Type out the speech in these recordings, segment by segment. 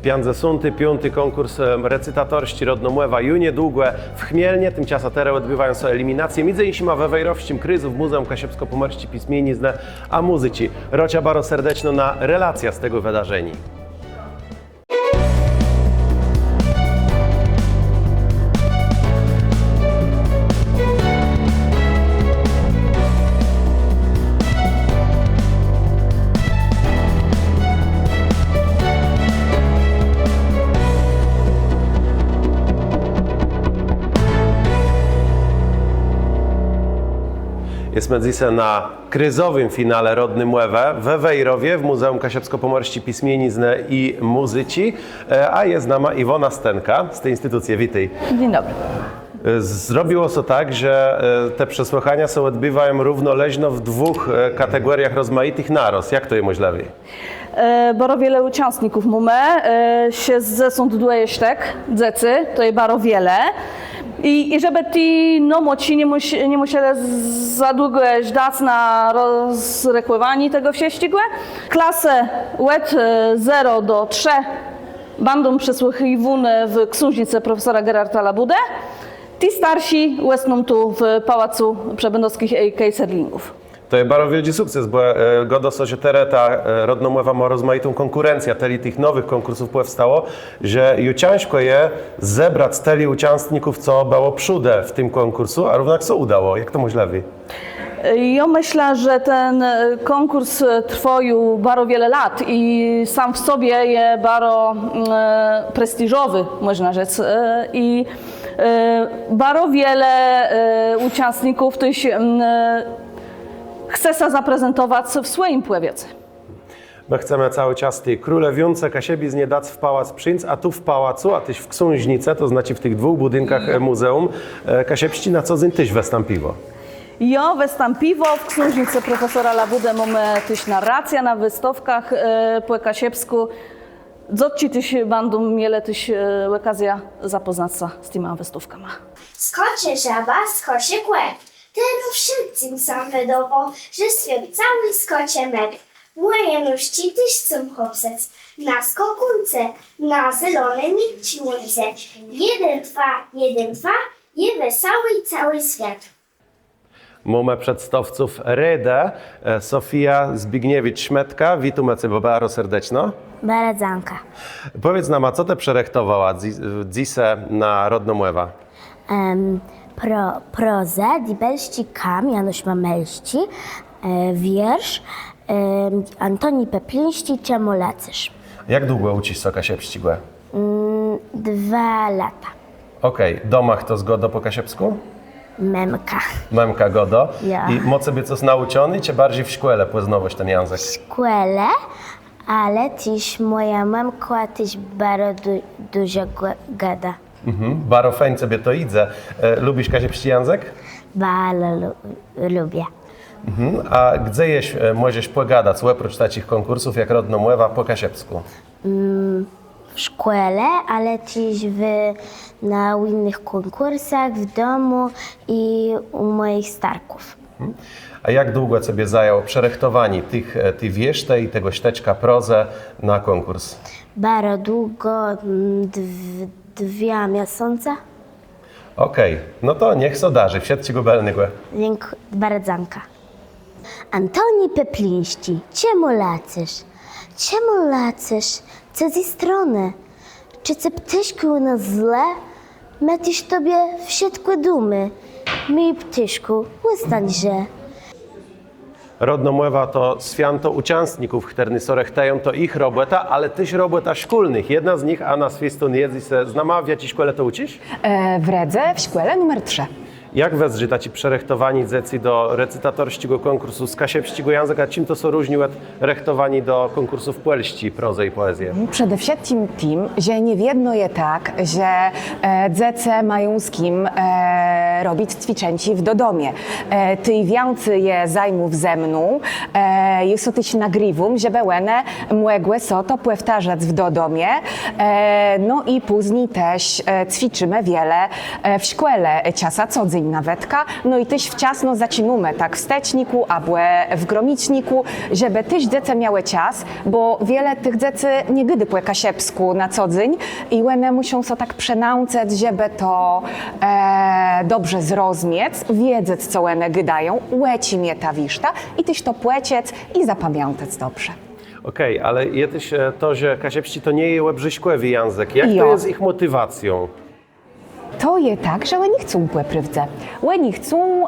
Pianze sunty, piąty konkurs recytatorści Rodnomłewa ju niedługo w Chmielnie. Tymczasem teraz odbywają się eliminacje. Między innymi we Wejrowściem kryzu w Muzeum Kasiepsko-Pomorskiej Pismieniznę, a muzyci. Rocia bardzo serdecznie na relacja z tego wydarzenia. Jesteśmy dzisiaj na kryzowym finale Rodnomłewa we Wejrowie w Muzeum Kasiepsko-Pomorskiej Pismieniznę i Muzyci, a jest z nami Iwona Stenka z tej instytucji. Witaj. Dzień dobry. Zrobiło się tak, że te przesłuchania się odbywają równoleżnie w dwóch kategoriach rozmaitych naraz. Jak to jest możliwe? Bardzo wiele uczestników mamy się zasąduje tak, dzecy, to jest bardzo wiele. I żeby ci młodsi nie musieli za długo żdać na rozrekływanie tego wyścigu, klasę od 0 do 3 będą przesłuchiwane w książnicy profesora Gerarda Labudę. Ci starsi łesną tu w Pałacu Przebędowskich i Kejserlingów. To jest bardzo wielki sukces, bo godo so, że teraz ta Rodnomłewa ma rozmaitą konkurencję, teli tych nowych konkursów powstało, że ju ciężko je zebrać teli uczestników, co było przódę w tym konkursu, a równak co udało. Jak to możliwe? Ja myślę, że ten konkurs trwa już bardzo wiele lat i sam w sobie jest bardzo prestiżowy, można rzec. I bardzo wiele uczestników też chce się zaprezentować w swoim pływiec. My chcemy cały czas tej królewiące Kasiebic nie dać w Pałac Przyńc, a tu w pałacu, a tyś w książnicy, to znaczy w tych dwóch budynkach muzeum, Kasiepści na co dzień tyś wystąpiło. Ja wystąpiło w książnicy profesora Labudę, mamy też narrację na wystawkach po Kasiepsku. Dzotci tyś będą mieli też okazję zapoznać się z tymi wystawkami. Skocze żaba, skocze kłek. Temu wszystkim sam wydawał, że swym cały skocze mek. Moje nóżki tyś chcą chopsec. Na skokunce, na zielonej mięciłce. 1, 2, 1, 2, je wesoły cały świat. Mamy przedstawców Redę, Sofia Zbigniewicz-Szmetka. Witamy Cię bardzo serdecznie. Baradzanka. Powiedz nam, a co Ty przerechtowała dzisiaj na Rodnomłewa? Prozę, dibelści kam, Janusz Mamelści, wiersz, Antoni Peplińści, Czemu lecysz? Jak długo uczysz się kasiepścigłe? 2 lata. Okej, domach to zgoda po kasiepsku? Memka. Memka godo. Ja. I moce by coś nauczony, czy bardziej w szkole poznawać ten język? Szkole, ale też moja mamka też bardzo dużo gada. Bardzo fajnie sobie to idzie. Lubisz kasiepści język? Bardzo lubię. A gdzie możesz pogadać, oprócz takich konkursów jak Rodnomłewa po kasiepsku? W szkole, ale też na innych konkursach, w domu i u moich starków. A jak długo sobie zajęło przerechtowanie tych wierzte i tego ścieczka prozę na konkurs? Bardzo długo, 2 miesiące. Okej, no to niech so darzy, wsiadł ci gubelnygłe. Dziękuję, Baradzanka. Antoni Peplińści, czemu lacysz? Czemu lacysz? Co ze strony? Czy ce ptyszku u nas zle? My też tobie wszystko dumy. Mi ptyszku, ustańże. Rodnomłewa to święto uczestników, którzy sorechteją, to ich robota, ale też robota szkolnych. Jedna z nich, Anna Swiston, jest znama, w jakiej szkole to uczysz? W Redze, w szkole numer 3. Jak wezrzy ci przerechtowani zecji do recytatorskiego konkursu z kasiepściego języka? Czym to są różni od rechtowani do konkursów płelści, prozę i poezję? Przede wszystkim tym, że nie jedno je tak, że dzece mają z kim robić ćwiczęci w dodomie. Ty więcej je zajmów ze mną, jest tyś nagrywum, żeby łene młegłe so to powtarzać w dodomie, no i później też ćwiczymy wiele w szkole, ciasa co dzień nawetka, no i też wczasno zaczynamy tak w steczniku, albo w gromiczniku, żeby też dzieci miały czas, bo wiele tych dzieci nie gdy po kasiepsku na co dzień i one muszą so tak przenauczyć, żeby to dobrze zrozumieć, wiedzieć, co one gydają, łeci mnie ta wiszta i tyś to płeciec i zapamiętać dobrze. Okej, ale jedyś to, że kasiepści to nie je łebrzyśkłewy język. Jak to Jo. jest z ich motywacją? To je tak, że oni chcą płeprywdze. Oni chcą,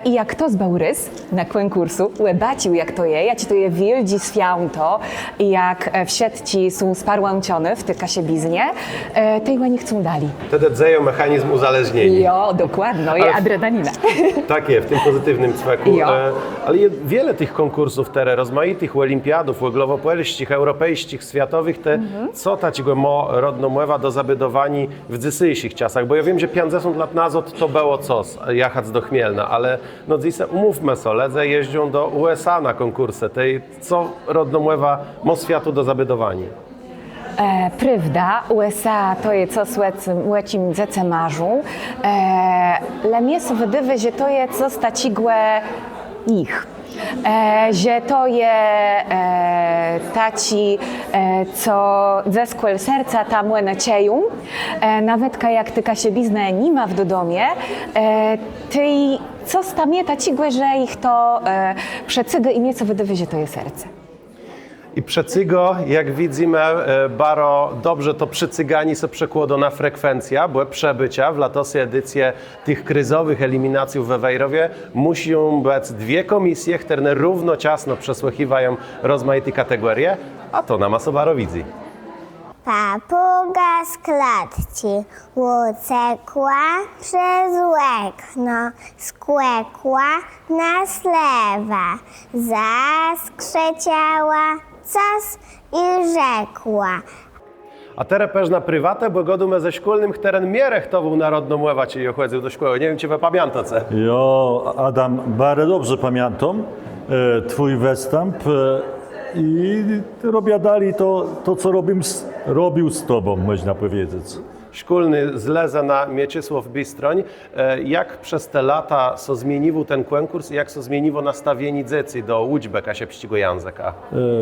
i jak to zbał rys na konkursu, łebacił jak to je, ja ci to je wildzi święto, i jak wsiedci są sparłącione w tej kasiebiznie, tej oni chcą dali. Wtedy dzeją mechanizm uzależnienia. Jo, dokładnie, je adrenalina. Tak jest, w tym pozytywnym cweku. Jo. Ale jest wiele tych konkursów, te rozmaitych olimpiadów, głowopolskich, europejskich, światowych, te co ta ci rodno mływa do zabydowani w dzisiejszych czasach, bo ja wiem, że 50 lat nazad to było coś, jechać do Chmielna, ale no dzisiaj umówmy so, ledze jeżdżą do USA na konkursy, tej co rodno mływa mo światu do zabydowani. Prawda, USA to je co łecim dzece marzą, ale mnie so wydaje, że to je co stacigłe ich. Że to je taci, co ze skłel serca tam nacieją, nawet jak ty kasiebizne nie ma w dodomie, ty co stamie tacigłe, że ich to przecygy i nieco wydaje, że to je serce. I przecygo, jak widzimy, baro dobrze to przycygani se przekładona frekwencja, bo przebycia w latosy edycje tych kryzowych eliminacji we Wejrowie muszą być dwie komisje, które równocześnie przesłuchiwają rozmaite kategorie, a to na masobaro widzi. Papuga z klatci uciekła przez łekno, skłekła na slewa, zaskrzeciała cas i rzekła. A teraz pewna prywatę, bo godume ze szkolnym teren mierech to był narodno mływa, czyli ochłedzał do szkoły. Nie wiem, czy wy pamiętacie. Jo, Adam, bardzo dobrze pamiętam twój występ i robiadali to co robił z tobą, można powiedzieć. Szkolny zleza na Mieczysław Bystroń. Jak przez te lata so zmienił ten konkurs i jak so zmieniło nastawienie dzieci do uczby kasiepskiego języka?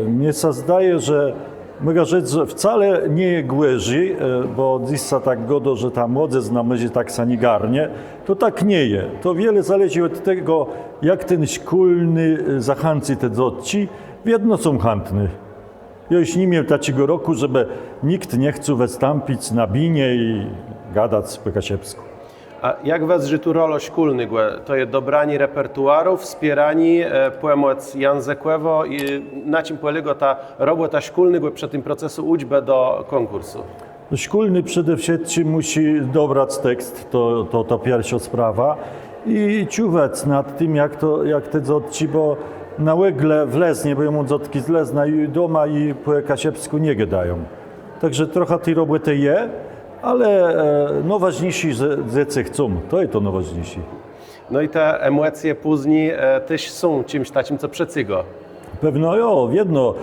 Mnie się zdaje, że mogę rzec, że wcale nie jest głężej, bo dziś tak godo, że ta młodzież na myśli tak sanigarnie, to tak nie jest. To wiele zależy od tego, jak ten szkolny zachęci te dzieci, w jedno są chętni. Ja już nie miałem takiego roku, żeby nikt nie chciał wystąpić na binie i gadać po kasiepsku. A jak wezży tu rolę szkolny? To jest dobranie repertuaru, wspieranie pomoc językowego i na czym polega ta robota szkolna przed tym procesu uczby do konkursu? Szkolny przede wszystkim musi dobrać tekst, to pierwsza sprawa i czuwać nad tym, jak te dzieci, bo na łegle wleznie, bo ją dzotki zlezna i doma i po kasiepsku nie gadają. Także trochę tej roboty je, ale no ważniejsi, że dzieci chcą, to jest to najważniejsze. No i te emocje później też są czymś takim, co przecygo. Pewno jo, jedno,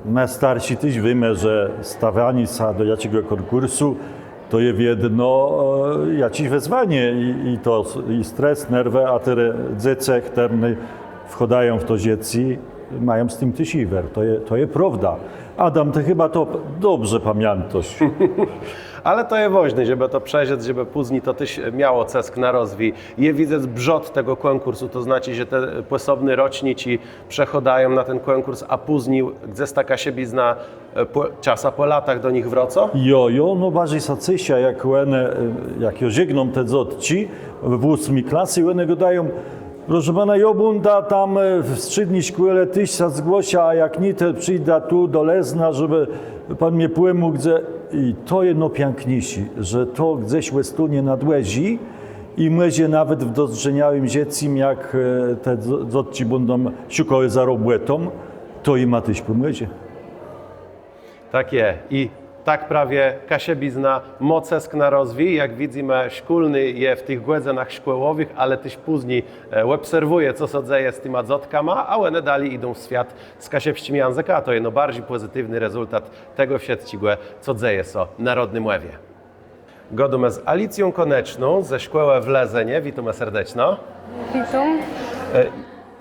my starsi też wiemy, że stawianie się do jakiego konkursu to jest jedno jakieś wyzwanie i to i stres, nerwy, a te dzieci, które wchodają w to dzieci, mają z tym tysiwer. To jest prawda. Adam, ty chyba to dobrze pamiętasz. Ale to jest ważne, żeby to przeżyć, żeby później to też miało cesk na rozwój. Je widzę brzot tego konkursu, to znaczy, że te posobne rocznici przechodają na ten konkurs, a później gdzieś taka siebizna czasa po latach do nich wraca? Jo, no bardziej sacysia, jak żegną te dzieci w 8 klasy, one go dają, proszę pana, jobunda tam w strzydniej szkole tyś się zgłosia, a jak nie, to przyjdę tu do Lezna, żeby pan mnie płynął, gdzie... I to jedno piękniejsze, że to gdzieś łestunie nadłezi i myzie nawet w dozrzeniałym dziecim, jak te dzieci będą szukały za robotą, to i ma tyś pomyzie. Tak jest. I tak prawie kasiebizna mocesk na rozwój, jak widzimy, szkolny je w tych głędzenach szkołowych, ale też później obserwuje, co się dzieje z tymi adzotkami, a one dalej idą w świat z kasiebściem języka, a to jest bardziej pozytywny rezultat tego wszystkiego, co dzieje się w narodnym ławie. Godumę z Alicją Koneczną ze szkoły w Lezenie. Witamy serdecznie. Witam.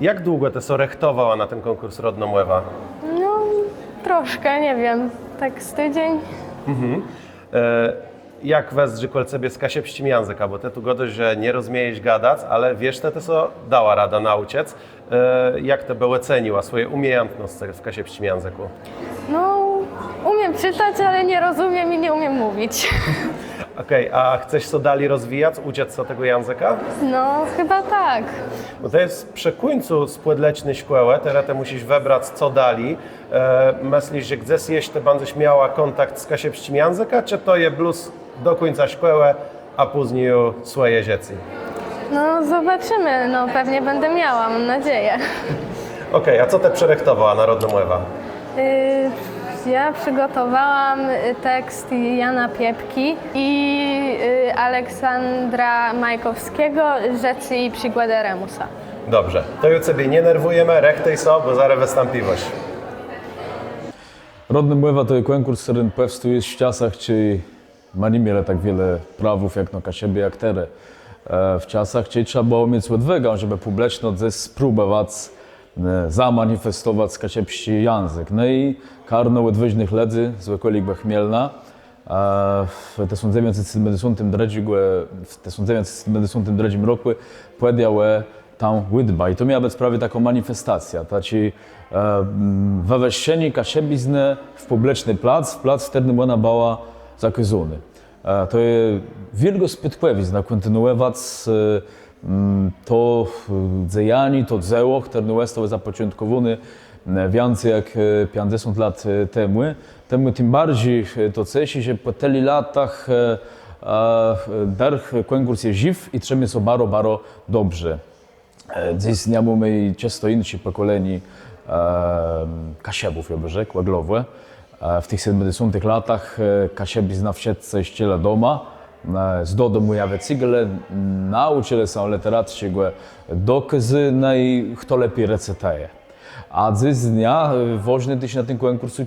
Jak długo ty so rechtowała na ten konkurs Rodnomłewa? No, troszkę, nie wiem, tak z tydzień. Jak wezrzy kol sobie z kasiebściem języka, bo ty tu godość, że nie rozumiejesz gadać, ale wiesz, te so dała rada nauczyć. Jak to były ceniła swoje umiejętności w kasiebściem języku? No, umiem czytać, ale nie rozumiem i nie umiem mówić. Okej, a chcesz so dalej rozwijać, uciec się tego języka? No, chyba tak. Bo to jest przy końcu spłodlecznej szkoły, teraz musisz wybrać co dalej. Myślisz, że gdzieś jeszcze będziesz miała kontakt z kasiebściem języka, czy to jest bluz do końca szkoły, a później swoje dzieci? No, zobaczymy. No, pewnie będę miała, mam nadzieję. Okej, a co te przerechtowała na Rodnomłewa? Ja przygotowałam tekst Jana Piepki i Aleksandra Majkowskiego Rzeczy i przykłady Remusa. Dobrze, to już sobie nie nerwujemy, rechtej so, bo zaraz wystąpiłeś. Rodnomłewa to jest konkurs, który powstał w czasach, gdzie ma nie mieli tak wiele prawów jak na Kasiebie, jak teraz. W czasach, gdzie trzeba było mieć odwagę, żeby publicznie spróbować zamanifestować kasiebski język. No i karno odważnych ludzi z okolic Chmielna w 1973 roku powiedziały tam wydba. I to miała być prawie taką manifestacja. Taci wyweszczeni kasiebizny w publiczny plac, w którym ona była zakazany. To jest wielko spytkłewizna kontynuować to dzieje, to dzieło, które zostało zapoczątkowane więcej jak 50 lat temu. Tym bardziej to cieszy, że po tylu latach konkurs jest żyw i trzeba się bardzo dobrze. Dziś nie mamy często innych pokoleń kasiebów, ja bym rzekł, Łaglowe. W tych 70 latach kasiebizna wszyscy ściele doma. Z domu jawe cygle, nauczyli się literackiego dokazy, no i kto lepiej recytuje. A dziś dnia ważne też na tym konkursu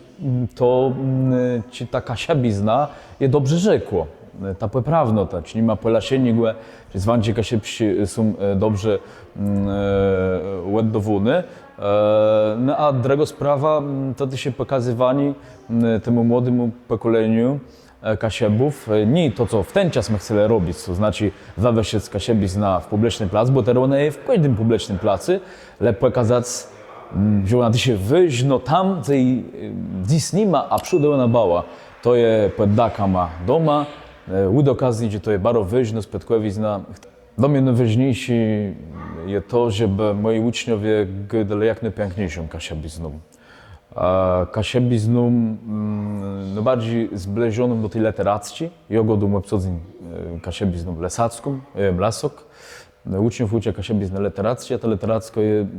to, czy ta kasiebizna jest dobrze rzekło. Ta poprawnota, czy nie ma polasienigłe, czy zwanci kasiebsi są dobrze ładowone. No a druga sprawa, to się pokazywani temu młodemu pokoleniu kasiebów, nie to, co w ten czas my chcemy robić, to znaczy zawieść kasiebizna w publiczny plac, bo teraz ona jest w każdym publicznym placu, ale pokazać, że ona się wyjść, no tam, gdzie dziś nie ma, a przód ona była. To jest pod dakama doma, udokazać, że to jest bardzo ważne spytkłewizna. Dla mnie najważniejsze jest to, żeby moi uczniowie gadali jak najpiękniejszą kasiebizną. Kasiebizną najbardziej zbliżoną do tej literackiej. Ja godzę obsadzę kasiebizną lesacką, mlasok. Uczniów uczę kasiebizny literackiej, a ta literacka jest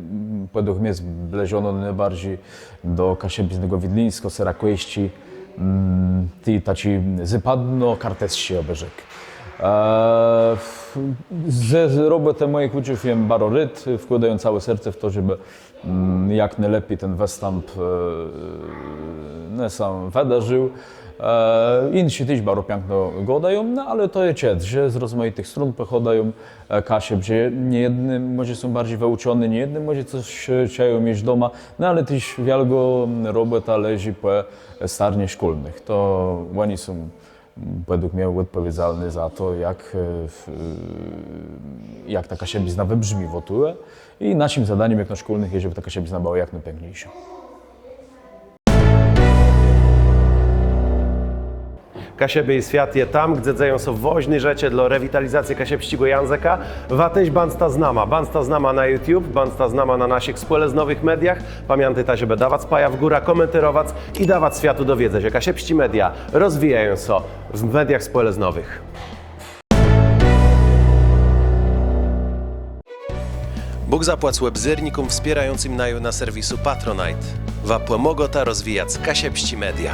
według mnie zbliżona najbardziej do kasiebiznego widlińskiego, serakości, tej taci zapadno-kartessi, ja bym rzekł. Z roboty moich uczniów jem baroryt, wkładają całe serce w to, żeby jak najlepiej ten występ sam wydarzył. Inni też bardzo piękno gadają, no ale to jest ciec, że z rozmaitych stron pochodają kasieb, że niejedny może są bardziej wyuczone, niejedny może coś chciają mieć doma, no ale też wielgo robota leży po starniach szkolnych. To oni są według mnie odpowiedzialni za to, jak ta kasiebizna wybrzmi w otule i naszym zadaniem jak na szkolnych jest, żeby ta kasiebizna była jak najpiękniejsza. Kasiebie i świat je tam, gdzie dzieją się woźne rzeczy dla rewitalizacji kasiebskiego języka. Watyś bansta znama na YouTube, bansta znama na naszych społecznowych mediach. Pamiętajcie, żeby dawać paja w górę, komentować i dawać światu do wiedzy, że kasiebscy media rozwijają się w mediach społecznowych. Bóg zapłać webzyrnikom wspierającym na serwisu Patronite. Pomogą rozwijać kasiebscy media.